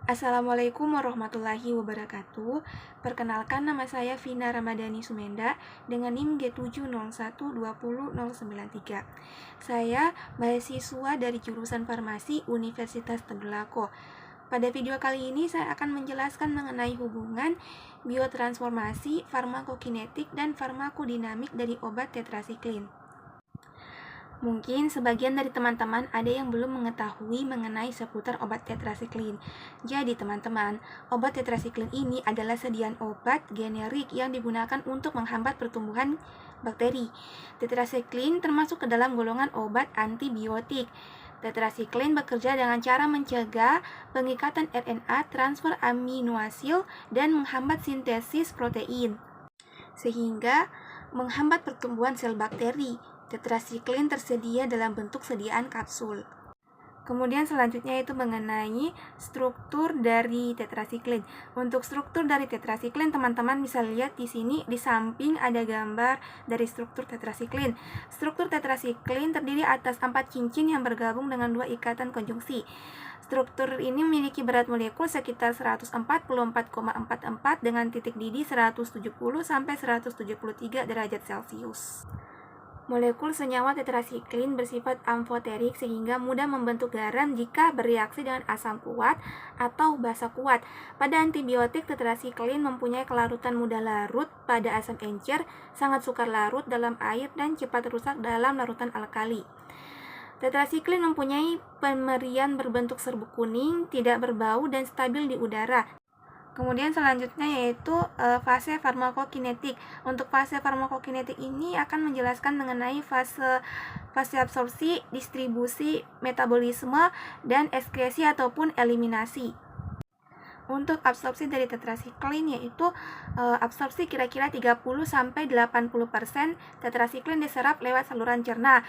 Assalamualaikum warahmatullahi wabarakatuh. Perkenalkan, nama saya Vina Ramadhani Sumenda dengan NIM G701200093. Saya mahasiswa dari jurusan Farmasi Universitas Tadulako. Pada video kali ini saya akan menjelaskan mengenai hubungan biotransformasi, farmakokinetik, dan farmakodinamik dari obat tetrasiklin. Mungkin sebagian dari teman-teman ada yang belum mengetahui mengenai seputar obat tetrasiklin. Jadi teman-teman, obat tetrasiklin ini adalah sediaan obat generik yang digunakan untuk menghambat pertumbuhan bakteri. Tetrasiklin termasuk ke dalam golongan obat antibiotik. Tetrasiklin bekerja dengan cara mencegah pengikatan RNA, transfer aminoasil, dan menghambat sintesis protein, sehingga menghambat pertumbuhan sel bakteri. Tetrasiklin tersedia dalam bentuk sediaan kapsul. Kemudian selanjutnya itu mengenai struktur dari tetrasiklin. Untuk struktur dari tetrasiklin, teman-teman bisa lihat di sini di samping ada gambar dari struktur tetrasiklin. Struktur tetrasiklin terdiri atas 4 cincin yang bergabung dengan 2 ikatan konjungsi. Struktur ini memiliki berat molekul sekitar 144,44 dengan titik didih 170 sampai 173 derajat Celcius. Molekul senyawa tetrasiklin bersifat amfoterik sehingga mudah membentuk garam jika bereaksi dengan asam kuat atau basa kuat. Pada antibiotik, tetrasiklin mempunyai kelarutan mudah larut pada asam encer, sangat sukar larut dalam air, dan cepat rusak dalam larutan alkali. Tetrasiklin mempunyai pemerian berbentuk serbuk kuning, tidak berbau, dan stabil di udara. Kemudian selanjutnya yaitu fase farmakokinetik. Untuk fase farmakokinetik ini akan menjelaskan mengenai fase absorpsi, distribusi, metabolisme, dan ekskresi ataupun eliminasi. Untuk absorpsi dari tetrasiklin yaitu absorpsi kira-kira 30-80%. Tetrasiklin diserap lewat saluran cerna.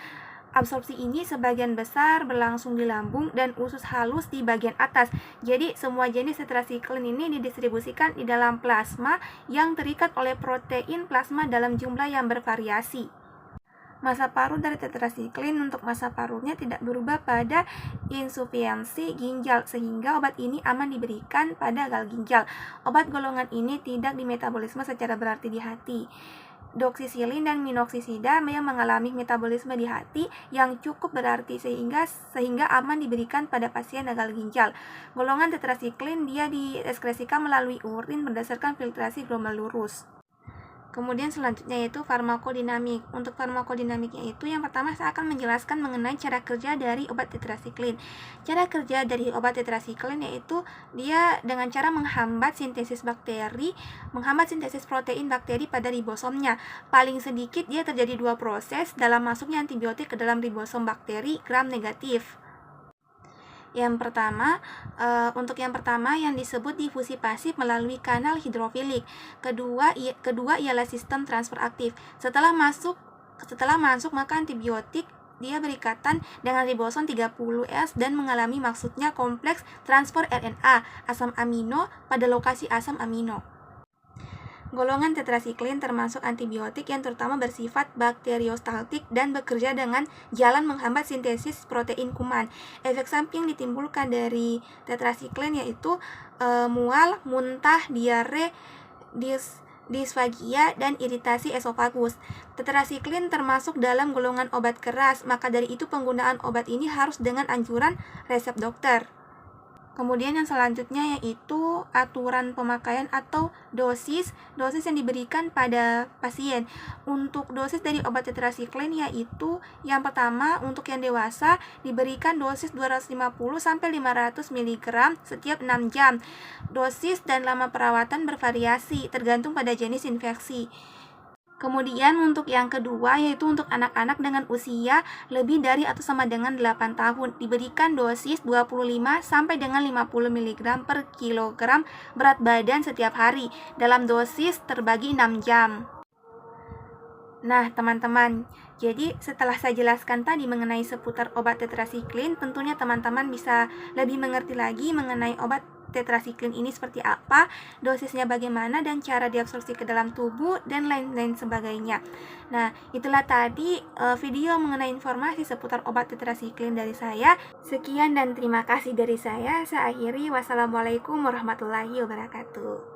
Absorpsi ini sebagian besar berlangsung di lambung dan usus halus di bagian atas. Jadi semua jenis tetrasiklin ini didistribusikan di dalam plasma yang terikat oleh protein plasma dalam jumlah yang bervariasi. Masa paruh dari tetrasiklin, untuk masa paruhnya tidak berubah pada insufiansi ginjal, sehingga obat ini aman diberikan pada gagal ginjal. Obat golongan ini tidak dimetabolisme secara berarti di hati. Doksisilin dan minoxidil yang mengalami metabolisme di hati yang cukup berarti sehingga aman diberikan pada pasien gagal ginjal. Golongan tetrasiklin dia dieskresikan melalui urin berdasarkan filtrasi glomerulus. Kemudian selanjutnya yaitu farmakodinamik. Untuk farmakodinamiknya itu yang pertama saya akan menjelaskan mengenai cara kerja dari obat tetrasiklin. Cara kerja dari obat tetrasiklin yaitu dia dengan cara menghambat sintesis bakteri, menghambat sintesis protein bakteri pada ribosomnya. Paling sedikit dia terjadi 2 proses dalam masuknya antibiotik ke dalam ribosom bakteri gram negatif. Untuk yang pertama yang disebut difusi pasif melalui kanal hidrofilik. Kedua ialah sistem transfer aktif. Setelah masuk maka antibiotik dia berikatan dengan ribosom 30S dan mengalami maksudnya kompleks transfer RNA asam amino pada lokasi asam amino. Golongan tetrasiklin termasuk antibiotik yang terutama bersifat bakteriostatik dan bekerja dengan jalan menghambat sintesis protein kuman. Efek samping ditimbulkan dari tetrasiklin yaitu mual, muntah, diare, disfagia, dan iritasi esofagus. Tetrasiklin termasuk dalam golongan obat keras, maka dari itu penggunaan obat ini harus dengan anjuran resep dokter. Kemudian yang selanjutnya yaitu aturan pemakaian atau dosis yang diberikan pada pasien. Untuk dosis dari obat tetrasiklin yaitu yang pertama untuk yang dewasa diberikan dosis 250 sampai 500 mg setiap 6 jam. Dosis dan lama perawatan bervariasi tergantung pada jenis infeksi. Kemudian untuk yang kedua yaitu untuk anak-anak dengan usia lebih dari atau sama dengan 8 tahun diberikan dosis 25 sampai dengan 50 mg per kilogram berat badan setiap hari dalam dosis terbagi 6 jam. Nah teman-teman, jadi setelah saya jelaskan tadi mengenai seputar obat tetrasiklin, tentunya teman-teman bisa lebih mengerti lagi mengenai obat tetrasiklin ini seperti apa, dosisnya bagaimana, dan cara diabsorpsi ke dalam tubuh, dan lain-lain sebagainya. Nah, itulah tadi video mengenai informasi seputar obat tetrasiklin dari saya. Sekian dan terima kasih dari saya. Saya akhiri. Wassalamualaikum warahmatullahi wabarakatuh.